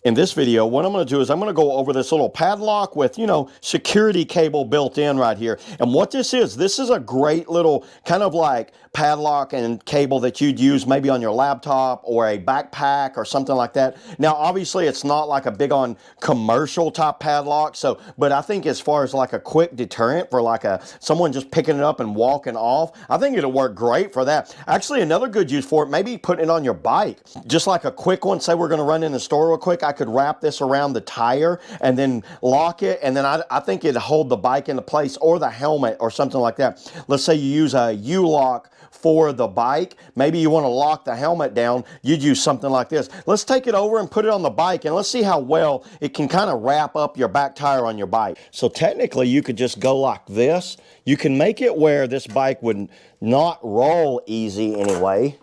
In this video, what I'm going to do is I'm going to go over this little padlock with, security cable built in right here. And what this is a great little kind of like padlock and cable that you'd use maybe on your laptop or a backpack or something like that. Now, obviously, it's not like a big on commercial type padlock. So, but I think as far as like a quick deterrent for like someone just picking it up and walking off, I think it'll work great for that. Actually, another good use for it, maybe putting it on your bike, just like a quick one. Say we're going to run in the store real quick. I could wrap this around the tire and then lock it, and then I think it'd hold the bike into place, or the helmet or something like that. Let's say you use a U-lock for the bike. Maybe you want to lock the helmet down. You'd use something like this. Let's take it over and put it on the bike, and let's see how well it can kind of wrap up your back tire on your bike. So technically, you could just go like this. You can make it where this bike would not roll easy anyway.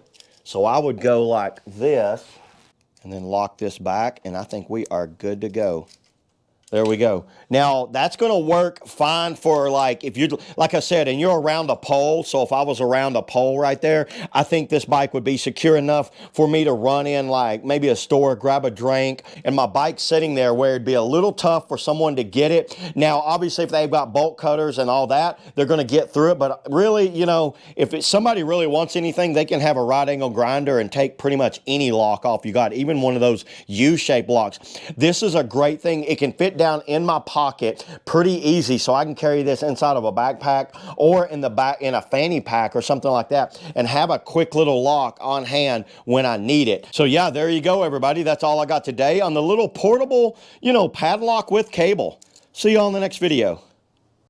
So I would go like this and then lock this back, and I think we are good to go. There we go. Now, that's going to work fine for like, if you, like I said, and you're around a pole. So if I was around a pole right there, I think this bike would be secure enough for me to run in like maybe a store, grab a drink, and my bike's sitting there where it'd be a little tough for someone to get it. Now, obviously, if they've got bolt cutters and all that, they're going to get through it. But really, if somebody really wants anything, they can have a right angle grinder and take pretty much any lock off you got, even one of those U-shaped locks. This is a great thing. It can fit down in my pocket pretty easy, so I can carry this inside of a backpack or in the back in a fanny pack or something like that, and have a quick little lock on hand when I need it. So yeah, there you go, everybody. That's all I got today on the little portable, padlock with cable. See you on the next video.